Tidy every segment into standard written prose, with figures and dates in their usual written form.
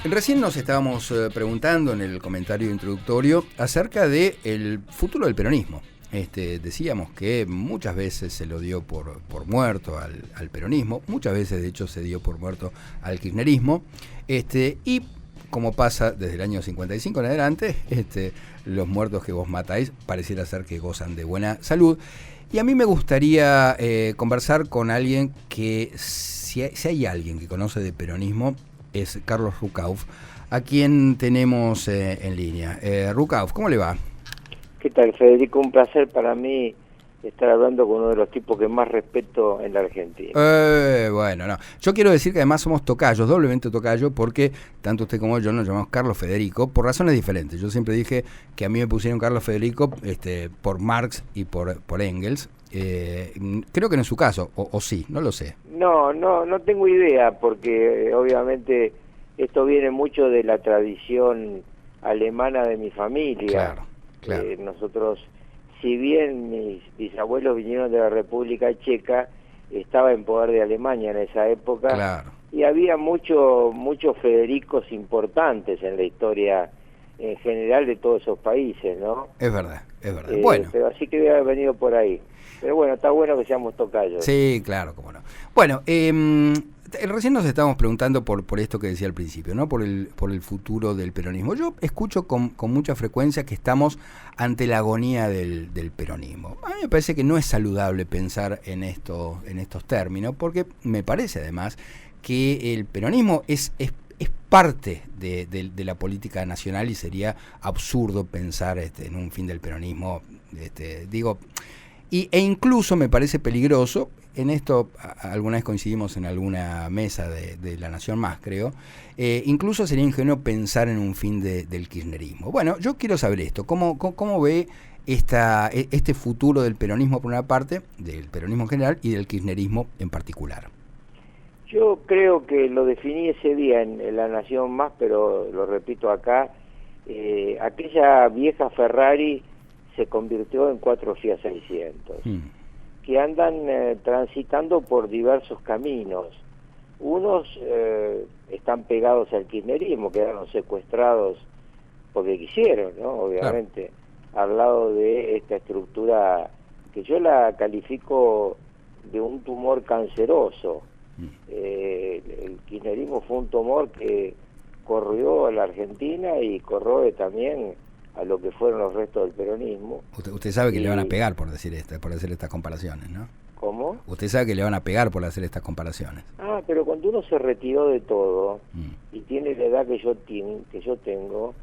Recién nos estábamos preguntando en el comentario introductorio acerca de el futuro del peronismo. Decíamos que muchas veces se lo dio por muerto al peronismo, muchas veces de hecho se dio por muerto al kirchnerismo, y como pasa desde el año 55 en adelante, los muertos que vos matáis pareciera ser que gozan de buena salud. Y a mí me gustaría conversar con alguien que, si hay alguien que conoce de peronismo, es Carlos Rucauf, a quien tenemos en línea. Rucauf, ¿cómo le va? ¿Qué tal, Federico? Un placer para mí estar hablando con uno de los tipos que más respeto en la Argentina. Bueno, no. Yo quiero decir que además somos tocayos, doblemente tocayos, porque tanto usted como yo nos llamamos Carlos Federico, por razones diferentes. Yo siempre dije que a mí me pusieron Carlos Federico por Marx y por Engels. Creo que no es su caso, o sí, no lo sé. No tengo idea, porque obviamente esto viene mucho de la tradición alemana de mi familia. Claro. Nosotros, si bien mis bisabuelos vinieron de la República Checa, estaba en poder de Alemania en esa época, Claro. Y había muchos Federicos importantes en la historia en general de todos esos países, ¿no? Es verdad. Bueno. Pero así que debe haber venido por ahí. Pero bueno, está bueno que seamos tocayos. Sí, claro, cómo no. Bueno, recién nos estábamos preguntando por esto que decía al principio, ¿no? Por el futuro del peronismo. Yo escucho con mucha frecuencia que estamos ante la agonía del peronismo. A mí me parece que no es saludable pensar en estos términos, porque me parece además que el peronismo es parte de la política nacional y sería absurdo pensar en un fin del peronismo, e incluso me parece peligroso, en esto alguna vez coincidimos en alguna mesa de La Nación Más, creo, incluso sería ingenuo pensar en un fin del kirchnerismo. Bueno, yo quiero saber esto, ¿cómo ve este futuro del peronismo por una parte, del peronismo en general y del kirchnerismo en particular? Yo creo que lo definí ese día en La Nación Más, pero lo repito acá, aquella vieja Ferrari se convirtió en 4 Fiat 600, que andan transitando por diversos caminos. Unos están pegados al kirchnerismo, quedaron secuestrados porque quisieron, ¿no? Obviamente, al lado de esta estructura que yo la califico de un tumor canceroso. El kirchnerismo fue un tumor que corrió a la Argentina y corroe también a lo que fueron los restos del peronismo. Usted sabe que le van a pegar por hacer estas comparaciones, ¿no? ¿Cómo? Usted sabe que le van a pegar por hacer estas comparaciones. Pero cuando uno se retiró de todo y tiene la edad que yo tengo,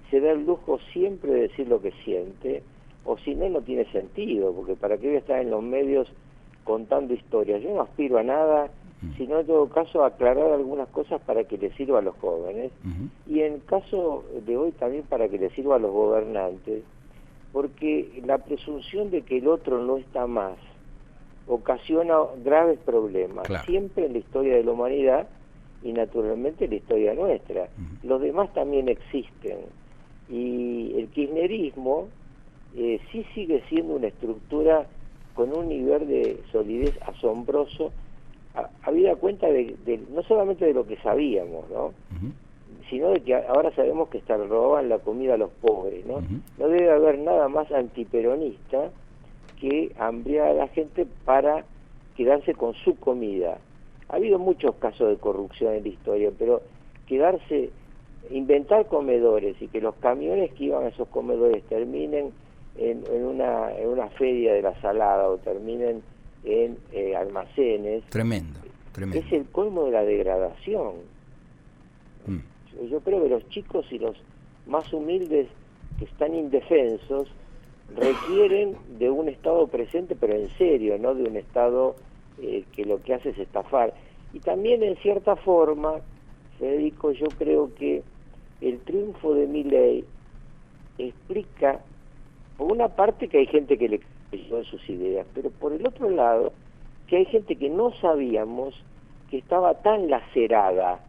se da el lujo siempre de decir lo que siente, o si no, no tiene sentido, porque para qué voy a estar en los medios contando historias. Yo no aspiro a nada, sino en todo caso aclarar algunas cosas para que les sirva a los jóvenes, y en el caso de hoy también para que les sirva a los gobernantes, porque la presunción de que el otro no está más ocasiona graves problemas, siempre en la historia de la humanidad y naturalmente en la historia nuestra. Los demás también existen, y el kirchnerismo sí sigue siendo una estructura con un nivel de solidez asombroso, habida cuenta de no solamente de lo que sabíamos, ¿no? Sino de que ahora sabemos que hasta roban la comida a los pobres, ¿no? No debe haber nada más antiperonista que hambrear a la gente para quedarse con su comida. Ha habido muchos casos de corrupción en la historia, pero inventar comedores y que los camiones que iban a esos comedores terminen en una feria de la salada o terminen en almacenes. Tremendo. Es el colmo de la degradación. Yo creo que los chicos y los más humildes que están indefensos requieren de un Estado presente, pero en serio, no de un Estado que lo que hace es estafar. Y también en cierta forma, Federico, yo creo que el triunfo de Milei explica, por una parte, que hay gente que le creyó en sus ideas, pero por el otro lado, que hay gente que no sabíamos que estaba tan lacerada.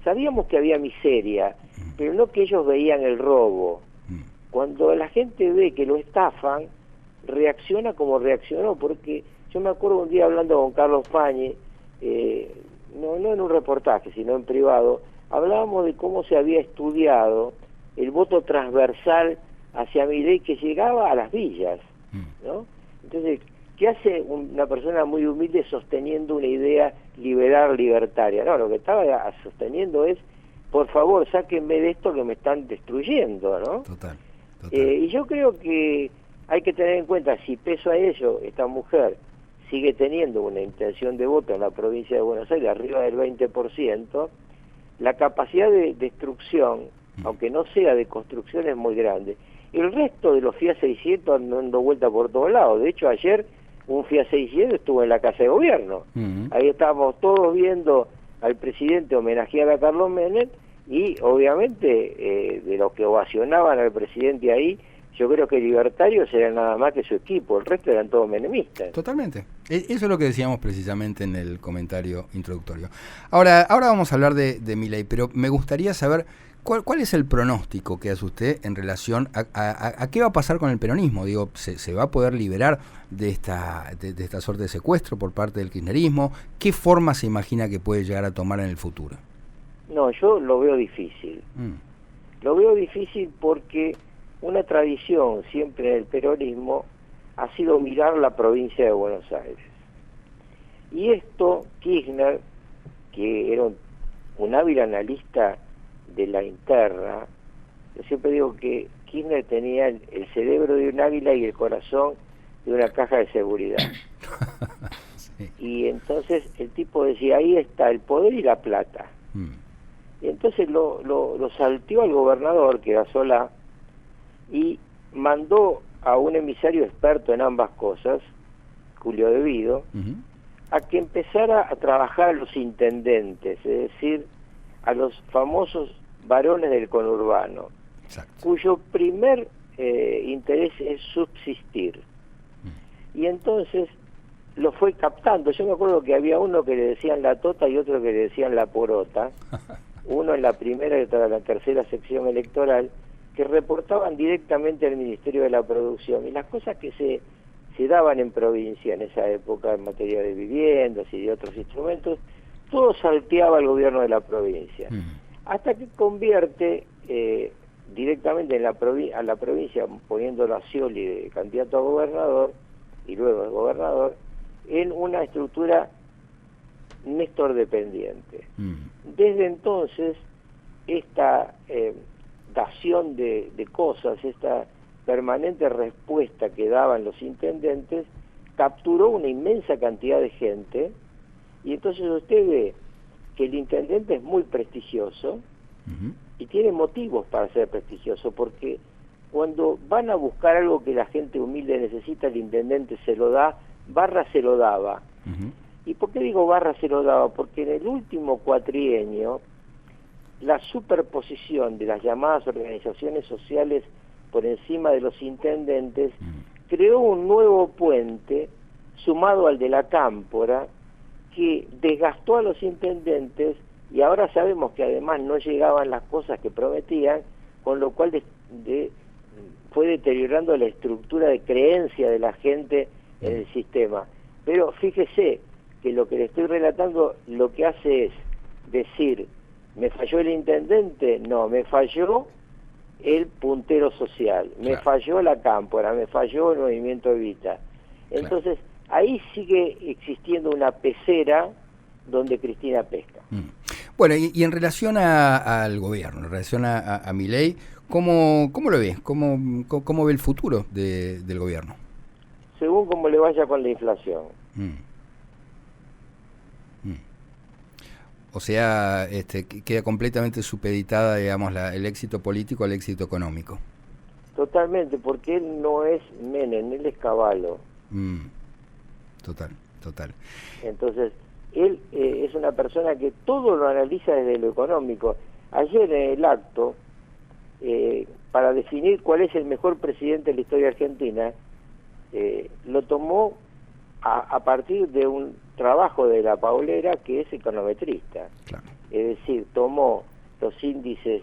Sabíamos que había miseria, pero no que ellos veían el robo. Cuando la gente ve que lo estafan, reacciona como reaccionó, porque yo me acuerdo un día hablando con Carlos Pañi, no en un reportaje, sino en privado, hablábamos de cómo se había estudiado el voto transversal hacia Milei que llegaba a las villas, ¿no? Entonces, ¿qué hace una persona muy humilde sosteniendo una idea liberal, libertaria? No, lo que estaba sosteniendo es, por favor, sáquenme de esto que me están destruyendo, ¿no? Total. Y yo creo que hay que tener en cuenta, si peso a ello, esta mujer sigue teniendo una intención de voto en la provincia de Buenos Aires arriba del 20%, la capacidad de destrucción, aunque no sea de construcción, es muy grande. El resto de los Fiat 600 andan dando vuelta por todos lados. De hecho, ayer un Fiat 600 estuvo en la Casa de Gobierno. Ahí estábamos todos viendo al presidente homenajear a Carlos Menem y, obviamente, de los que ovacionaban al presidente ahí, yo creo que libertarios eran nada más que su equipo, el resto eran todos menemistas. Totalmente. Eso es lo que decíamos precisamente en el comentario introductorio. Ahora vamos a hablar de Milei, pero me gustaría saber cuál es el pronóstico que hace usted en relación a qué va a pasar con el peronismo. Digo, ¿se va a poder liberar de esta suerte de secuestro por parte del kirchnerismo? ¿Qué forma se imagina que puede llegar a tomar en el futuro? No, yo lo veo difícil. Lo veo difícil porque una tradición siempre del peronismo ha sido mirar la provincia de Buenos Aires. Y esto, Kirchner, que era un hábil analista de la interna, yo siempre digo que Kirchner tenía el cerebro de un águila y el corazón de una caja de seguridad. Sí. Y entonces el tipo decía, ahí está el poder y la plata. Y entonces lo salteó al gobernador, que era Solá, y mandó a un emisario experto en ambas cosas, Julio De Vido, a que empezara a trabajar a los intendentes, es decir, a los famosos varones del conurbano, cuyo primer interés es subsistir. Y entonces lo fue captando. Yo me acuerdo que había uno que le decían la tota y otro que le decían la porota, uno en la primera y otro en la tercera sección electoral, que reportaban directamente al Ministerio de la Producción, y las cosas que se daban en provincia en esa época en materia de viviendas y de otros instrumentos, todo salteaba al gobierno de la provincia, hasta que convierte directamente a la provincia, poniéndolo a Scioli de candidato a gobernador, y luego de gobernador, en una estructura Néstor dependiente. Desde entonces, esta dación de cosas, esta permanente respuesta que daban los intendentes, capturó una inmensa cantidad de gente, y entonces usted ve que el intendente es muy prestigioso, y tiene motivos para ser prestigioso, porque cuando van a buscar algo que la gente humilde necesita, el intendente se lo da. Barra se lo daba. ¿Y por qué digo Barra se lo daba? Porque en el último cuatrienio, la superposición de las llamadas organizaciones sociales por encima de los intendentes creó un nuevo puente sumado al de la Cámpora que desgastó a los intendentes, y ahora sabemos que además no llegaban las cosas que prometían, con lo cual fue deteriorando la estructura de creencia de la gente en el sistema. Pero fíjese que lo que le estoy relatando lo que hace es decir, ¿me falló el intendente? No, me falló el puntero social, me falló la Cámpora, me falló el movimiento Evita. Entonces, ahí sigue existiendo una pecera donde Cristina pesca. Bueno, y en relación al gobierno, en relación a Milei, ¿cómo lo ve? ¿Cómo ve el futuro del gobierno? Según cómo le vaya con la inflación. O sea, queda completamente supeditada, digamos, el éxito político al éxito económico. Totalmente, porque él no es Menem, él es Cavallo. Total. Entonces, él es una persona que todo lo analiza desde lo económico. Ayer en el acto, para definir cuál es el mejor presidente de la historia argentina, lo tomó a partir de un trabajo de la Paulera, que es econometrista. Es decir, tomó los índices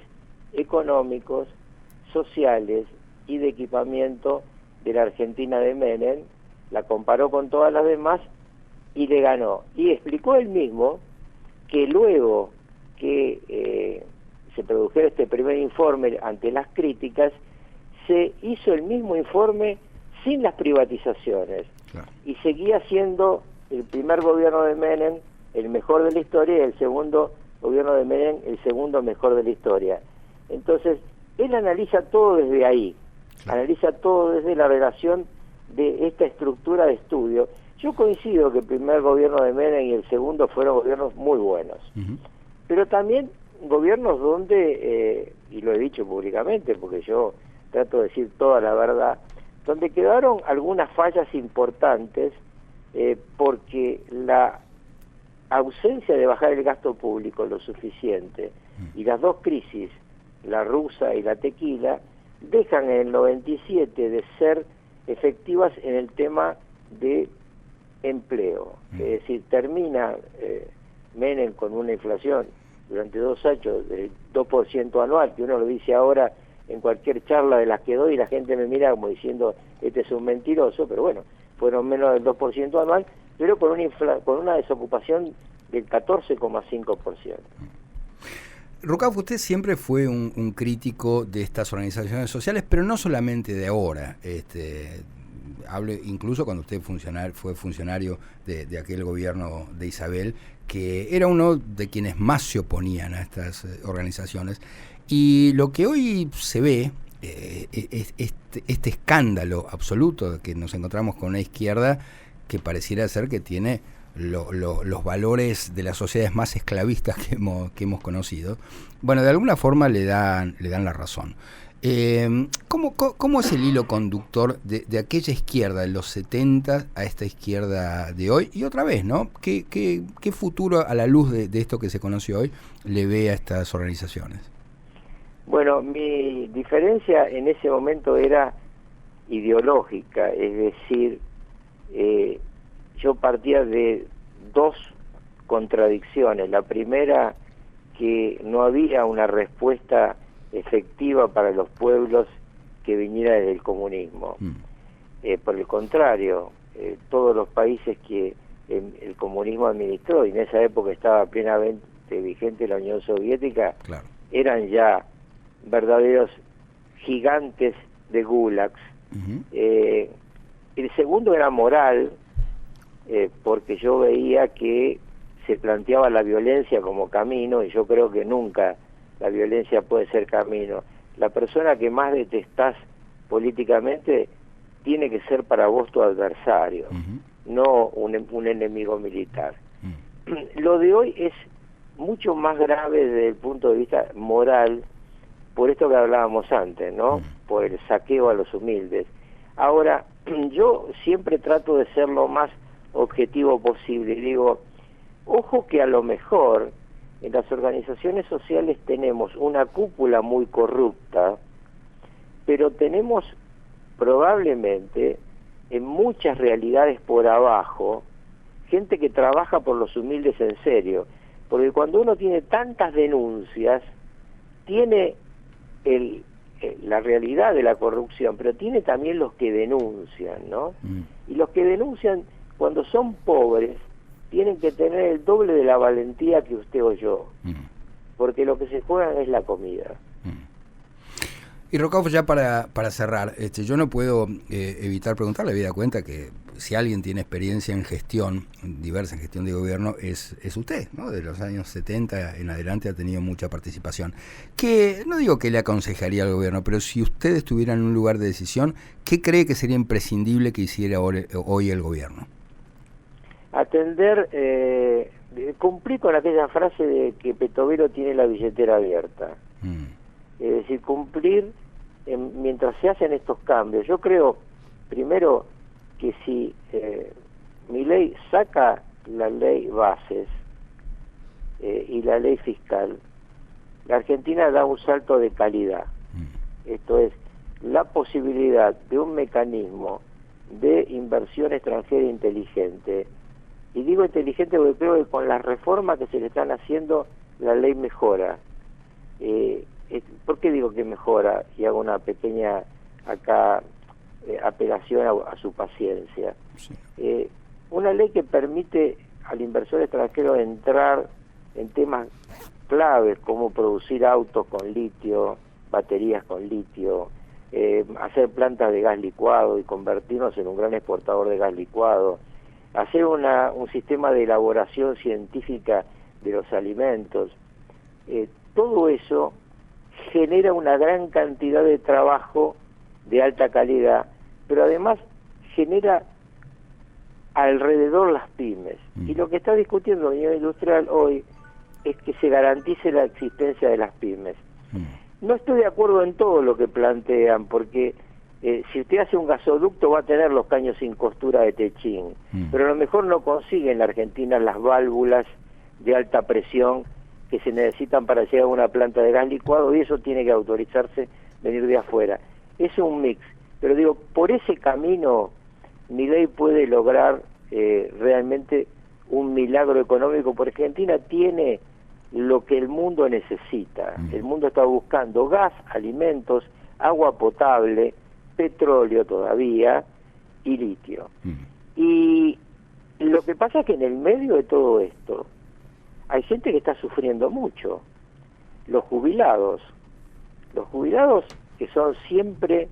económicos, sociales y de equipamiento de la Argentina de Menem, la comparó con todas las demás y le ganó. Y explicó él mismo que luego que se produjera este primer informe ante las críticas, se hizo el mismo informe sin las privatizaciones. Claro. Y seguía siendo el primer gobierno de Menem el mejor de la historia y el segundo gobierno de Menem el segundo mejor de la historia. Entonces, él analiza todo desde ahí, claro, analiza todo desde la relación de esta estructura de estudio. Yo coincido que el primer gobierno de Menem y el segundo fueron gobiernos muy buenos, pero también gobiernos donde, y lo he dicho públicamente porque yo trato de decir toda la verdad, donde quedaron algunas fallas importantes porque la ausencia de bajar el gasto público lo suficiente y las dos crisis, la rusa y la tequila, dejan en el 97 de ser efectivas en el tema de empleo. Es decir, termina Menem con una inflación durante 2 años del 2% anual, que uno lo dice ahora en cualquier charla de las que doy y la gente me mira como diciendo este es un mentiroso, pero bueno, fueron menos del 2% anual, pero con una desocupación del 14,5%. Rucauf, usted siempre fue un crítico de estas organizaciones sociales, pero no solamente de ahora. Hablo incluso cuando usted fue funcionario de aquel gobierno de Isabel, que era uno de quienes más se oponían a estas organizaciones. Y lo que hoy se ve, este escándalo absoluto de que nos encontramos con una izquierda que pareciera ser que tiene los valores de las sociedades más esclavistas que hemos conocido, bueno, de alguna forma le dan la razón. ¿Cómo es el hilo conductor de aquella izquierda de los 70 a esta izquierda de hoy? Y otra vez, ¿no? ¿Qué futuro, a la luz de esto que se conoce hoy, le ve a estas organizaciones? Bueno, mi diferencia en ese momento era ideológica, es decir, yo partía de dos contradicciones. La primera, que no había una respuesta efectiva para los pueblos que viniera desde el comunismo. Por el contrario, todos los países que el comunismo administró, y en esa época estaba plenamente vigente la Unión Soviética, claro, eran ya verdaderos gigantes de gulags. El segundo era moral, porque yo veía que se planteaba la violencia como camino, y yo creo que nunca la violencia puede ser camino. La persona que más detestás políticamente tiene que ser para vos tu adversario, no un enemigo militar. Lo de hoy es mucho más grave desde el punto de vista moral, por esto que hablábamos antes, ¿no? Por el saqueo a los humildes. Ahora, yo siempre trato de ser lo más objetivo posible, y digo, ojo que a lo mejor en las organizaciones sociales tenemos una cúpula muy corrupta, pero tenemos probablemente en muchas realidades por abajo gente que trabaja por los humildes en serio, porque cuando uno tiene tantas denuncias, tiene la realidad de la corrupción, pero tiene también los que denuncian, ¿no? Y los que denuncian, cuando son pobres, tienen que tener el doble de la valentía que usted o yo, porque lo que se juegan es la comida. Y Rucauf, ya para cerrar, yo no puedo evitar preguntarle, habida cuenta que si alguien tiene experiencia en gestión, diversa en gestión de gobierno, es usted, ¿no? De los años 70 en adelante ha tenido mucha participación. Que no digo que le aconsejaría al gobierno, pero si usted estuviera en un lugar de decisión, ¿qué cree que sería imprescindible que hiciera hoy el gobierno? Atender, cumplir con aquella frase de que Petovero tiene la billetera abierta. Es decir, cumplir mientras se hacen estos cambios. Yo creo, primero, que si Milei saca la ley bases y la ley fiscal, la Argentina da un salto de calidad. Esto es, la posibilidad de un mecanismo de inversión extranjera inteligente. Y digo inteligente porque creo que con las reformas que se le están haciendo, la ley mejora. ¿Por qué digo que mejora? Y hago una pequeña acá apelación a su paciencia. Sí. Una ley que permite al inversor extranjero entrar en temas claves, como producir autos con litio, baterías con litio, hacer plantas de gas licuado y convertirnos en un gran exportador de gas licuado, hacer un sistema de elaboración científica de los alimentos. Todo eso genera una gran cantidad de trabajo de alta calidad, pero además genera alrededor las pymes. Y lo que está discutiendo la Unión Industrial hoy es que se garantice la existencia de las pymes. No estoy de acuerdo en todo lo que plantean, porque si usted hace un gasoducto va a tener los caños sin costura de Techín, pero a lo mejor no consigue en la Argentina las válvulas de alta presión que se necesitan para llegar a una planta de gas licuado, y eso tiene que autorizarse venir de afuera. Es un mix, pero digo, por ese camino Milei puede lograr realmente un milagro económico, porque Argentina tiene lo que el mundo necesita. El mundo está buscando gas, alimentos, agua potable, petróleo todavía y litio. Y lo que pasa es que en el medio de todo esto hay gente que está sufriendo mucho. Los jubilados que son siempre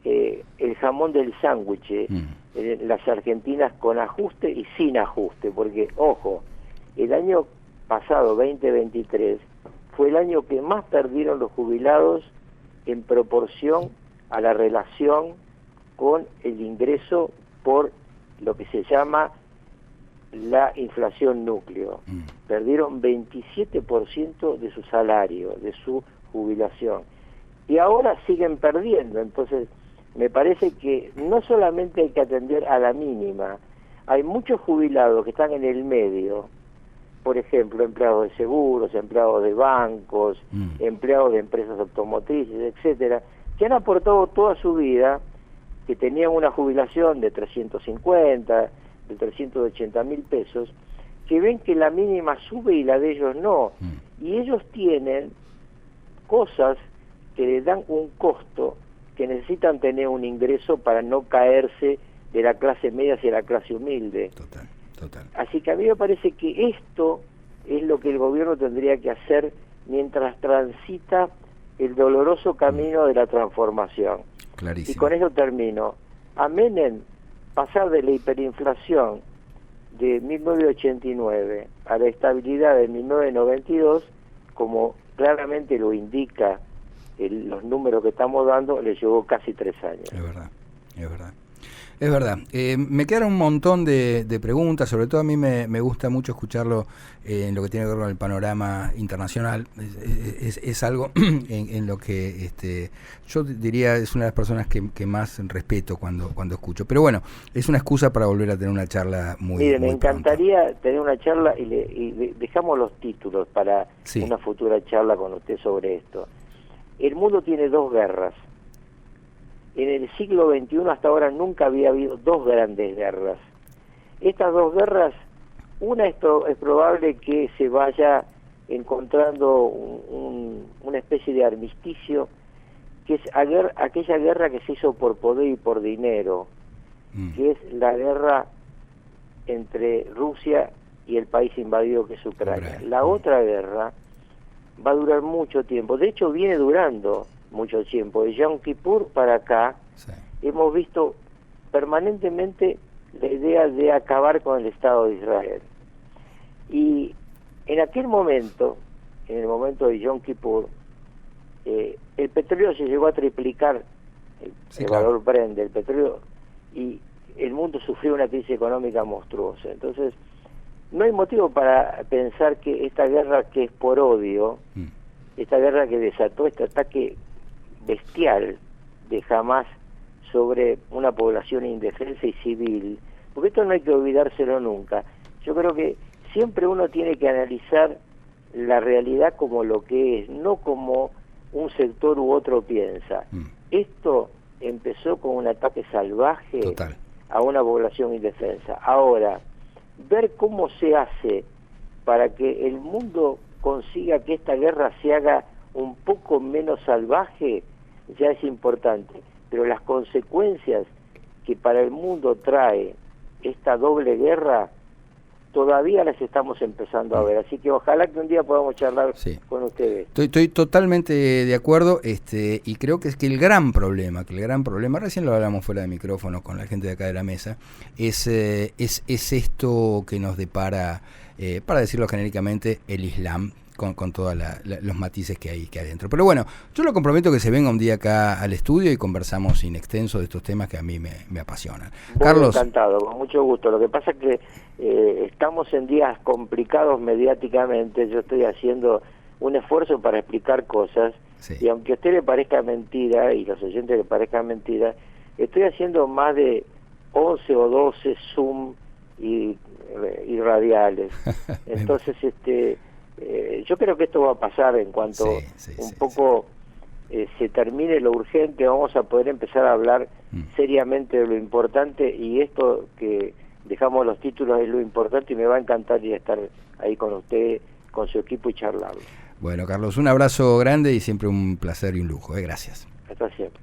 el jamón del sándwich, las argentinas con ajuste y sin ajuste, porque, ojo, el año pasado, 2023, fue el año que más perdieron los jubilados en proporción a la relación con el ingreso por lo que se llama la inflación núcleo. Perdieron 27% de su salario, de su jubilación. Y ahora siguen perdiendo. Entonces, me parece que no solamente hay que atender a la mínima, hay muchos jubilados que están en el medio, por ejemplo, empleados de seguros, empleados de bancos, empleados de empresas automotrices, etcétera, que han aportado toda su vida, que tenían una jubilación de 350, de 380.000 pesos, que ven que la mínima sube y la de ellos no. Y ellos tienen cosas que les dan un costo, que necesitan tener un ingreso para no caerse de la clase media hacia la clase humilde. Total. Así que a mí me parece que esto es lo que el gobierno tendría que hacer mientras transita el doloroso camino de la transformación. Clarísimo. Y con eso termino. A Menem, pasar de la hiperinflación de 1989 a la estabilidad de 1992, como claramente lo indica los números que estamos dando, le llevó casi 3 años. Es verdad. Me quedaron un montón de preguntas, sobre todo a mí me gusta mucho escucharlo en lo que tiene que ver con el panorama internacional. Es algo en lo que yo diría es una de las personas que más respeto cuando escucho. Pero bueno, es una excusa para volver a tener una charla muy Mire, me muy encantaría pronto. tener una charla y dejamos los títulos para una futura charla con usted sobre esto. El mundo tiene 2 guerras. En el siglo XXI hasta ahora nunca había habido 2 grandes guerras. Estas 2 guerras, una es probable que se vaya encontrando una especie de armisticio, que es aquella guerra que se hizo por poder y por dinero, que es la guerra entre Rusia y el país invadido que es Ucrania. La otra guerra va a durar mucho tiempo, de hecho viene durando mucho tiempo. De Yom Kippur para acá hemos visto permanentemente la idea de acabar con el Estado de Israel. Y en aquel momento, en el momento de Yom Kippur, el petróleo se llegó a triplicar el valor Brent del petróleo, y el mundo sufrió una crisis económica monstruosa. Entonces, no hay motivo para pensar que esta guerra que es por odio, esta guerra que desató este ataque bestial de Hamás sobre una población indefensa y civil, porque esto no hay que olvidárselo nunca. Yo creo que siempre uno tiene que analizar la realidad como lo que es, no como un sector u otro piensa. Esto empezó con un ataque salvaje a una población indefensa. Ahora, ver cómo se hace para que el mundo consiga que esta guerra se haga un poco menos salvaje ya es importante, pero las consecuencias que para el mundo trae esta doble guerra todavía las estamos empezando a ver, así que ojalá que un día podamos charlar con ustedes. Estoy totalmente de acuerdo, y creo que es que el gran problema, recién lo hablamos fuera de micrófono con la gente de acá de la mesa, es esto que nos depara, para decirlo genéricamente, el Islam, con todos los matices que hay adentro. Pero bueno, yo lo comprometo que se venga un día acá al estudio y conversamos in extenso de estos temas que a mí me apasionan. Carlos. Encantado, con mucho gusto. Lo que pasa es que estamos en días complicados mediáticamente. Yo estoy haciendo un esfuerzo para explicar cosas, y aunque a usted le parezca mentira, y los oyentes le parezca mentira, estoy haciendo más de 11 o 12 Zoom y radiales. Entonces, yo creo que esto va a pasar en cuanto se termine lo urgente. Vamos a poder empezar a hablar seriamente de lo importante, y esto que dejamos los títulos es lo importante, y me va a encantar ir a estar ahí con usted, con su equipo, y charlarlo. Bueno, Carlos, un abrazo grande y siempre un placer y un lujo. Gracias. Hasta siempre.